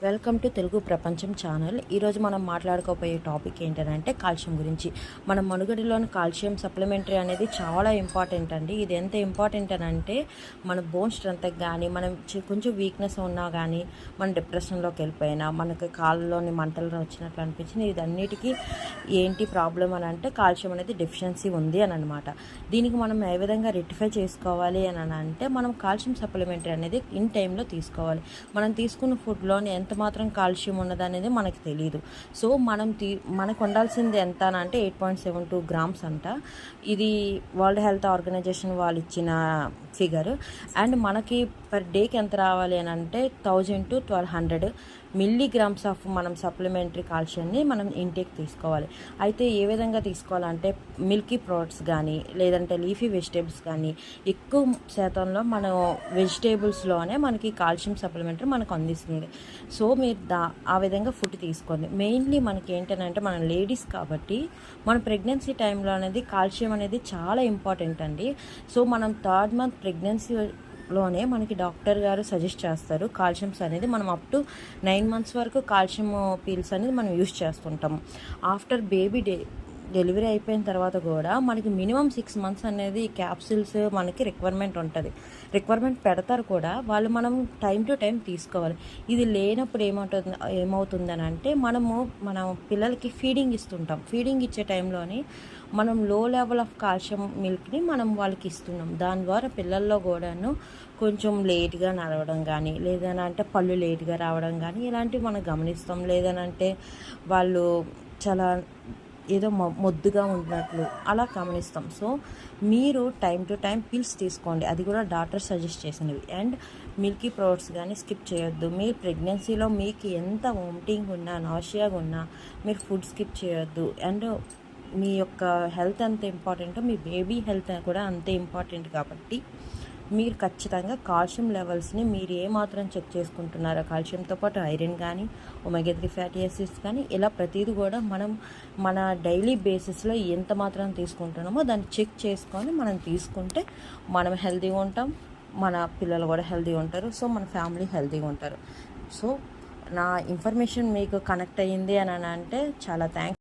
Welcome to Telugu ప్రపంచం channel. ఈరోజు మనం మాట్లాడుకోబోయే టాపిక్ ఏంటంటే కాల్షియం గురించి. మన మనుగడలోని కాల్షియం సప్లిమెంటరీ అనేది చాలా ఇంపార్టెంట్ అండి. ఇది ఎంత ఇంపార్టెంట్ అని అంటే మన బోన్ స్ట్రెంత్కి కానీ, మనం కొంచెం వీక్నెస్ ఉన్నా కానీ, మన డిప్రెషన్లోకి వెళ్ళిపోయినా, మనకి కాళ్ళలోని మంటలు వచ్చినట్లు అనిపించింది, ఇదన్నిటికీ ఏంటి ప్రాబ్లం అని అంటే కాల్షియం అనేది డెఫిషియన్సీ ఉంది అని అనమాట. దీనికి మనం ఏ విధంగా రెక్టిఫై చేసుకోవాలి అని అంటే మనం కాల్షియం సప్లిమెంటరీ అనేది ఇన్ టైంలో తీసుకోవాలి. మనం తీసుకున్న ఫుడ్లోని ఎంత మాత్రం కాల్షియం ఉన్నదనేది మనకు తెలియదు. సో మనకు ఉండాల్సింది ఎంత అని అంటే 8.72 గ్రామ్స్ అంట. ఇది వరల్డ్ హెల్త్ ఆర్గనైజేషన్ వాళ్ళు ఇచ్చిన ఫిగర్. అండ్ మనకి పర్ డేకి ఎంత రావాలి అని అంటే 1000 to 1200 మిల్లీగ్రామ్స్ ఆఫ్ మనం సప్లిమెంటరీ కాల్షియంని మనం ఇంటేక్ తీసుకోవాలి. అయితే ఏ విధంగా తీసుకోవాలంటే మిల్కీ ప్రోడక్ట్స్ కానీ, లేదంటే లీఫీ వెజిటేబుల్స్ కానీ, ఎక్కువ శాతంలో మనం వెజిటేబుల్స్లోనే మనకి కాల్షియం సప్లిమెంటరీ మనకు అందిస్తుంది. సో మీరు ఆ విధంగా ఫుడ్ తీసుకోండి. మెయిన్లీ మనకి ఏంటంటే మనం లేడీస్ కాబట్టి మన ప్రెగ్నెన్సీ టైంలో అనేది కాల్షియం అనేది చాలా ఇంపార్టెంట్ అండి. సో మనం 3rd మంత్ ప్రెగ్నెన్సీలోనే మనకి డాక్టర్ గారు సజెస్ట్ చేస్తారు కాల్షియమ్స్ అనేది. మనం అప్ టు 9 months వరకు కాల్షియం పీల్స్ అనేది మనం యూస్ చేస్తుంటాం. ఆఫ్టర్ డెలివరీ అయిపోయిన తర్వాత కూడా మనకి మినిమం 6 months అనేది క్యాప్సిల్స్ మనకి రిక్వైర్మెంట్ పెడతారు కూడా. వాళ్ళు మనం టైం టు టైం తీసుకోవాలి. ఇది లేనప్పుడు ఏమవుతుందని అంటే మన పిల్లలకి ఫీడింగ్ ఇస్తుంటాం. ఫీడింగ్ ఇచ్చే టైంలోని మనం లో లెవెల్ ఆఫ్ కాల్షియం మిల్క్ని మనం వాళ్ళకి ఇస్తున్నాం. దాని ద్వారా పిల్లల్లో కూడాను కొంచెం లేట్గా నడవడం కానీ, లేదనంటే పళ్ళు లేట్గా రావడం కానీ ఇలాంటివి మనం గమనిస్తాం. లేదనంటే వాళ్ళు చాలా ఏదో మొద్దుగా ఉన్నట్లు అలా గమనిస్తాం. సో మీరు టైం టు టైం పిల్స్ తీసుకోండి. అది కూడా డాక్టర్ సజెస్ట్ చేసినవి. అండ్ మిల్కీ ప్రోడక్ట్స్ కానీ స్కిప్ చేయొద్దు. మీరు ప్రెగ్నెన్సీలో మీకు ఎంత వామిటింగ్ ఉన్నా, నాషియాగా ఉన్నా మీరు ఫుడ్ స్కిప్ చేయొద్దు. అండ్ మీ యొక్క హెల్త్ ఎంత ఇంపార్టెంటో మీ బేబీ హెల్త్ కూడా అంతే ఇంపార్టెంట్ కాబట్టి మీరు ఖచ్చితంగా కాల్షియం లెవెల్స్ని మీరు ఏమాత్రం చెక్ చేసుకుంటున్నారో, కాల్షియంతో పాటు ఐరన్ కానీ, ఒమేగా 3 ఫ్యాటీ యాసిడ్స్ కానీ, ఇలా ప్రతిదీ కూడా మనం మన డైలీ బేసిస్లో ఎంత మాత్రం తీసుకుంటున్నామో దాన్ని చెక్ చేసుకొని మనం తీసుకుంటే మనం హెల్తీగా ఉంటాం, మన పిల్లలు కూడా హెల్తీగా ఉంటారు. సో మన ఫ్యామిలీ హెల్తీగా ఉంటారు. సో నా ఇన్ఫర్మేషన్ మీకు కనెక్ట్ అయ్యింది అని అంటే చాలా థ్యాంక్స్.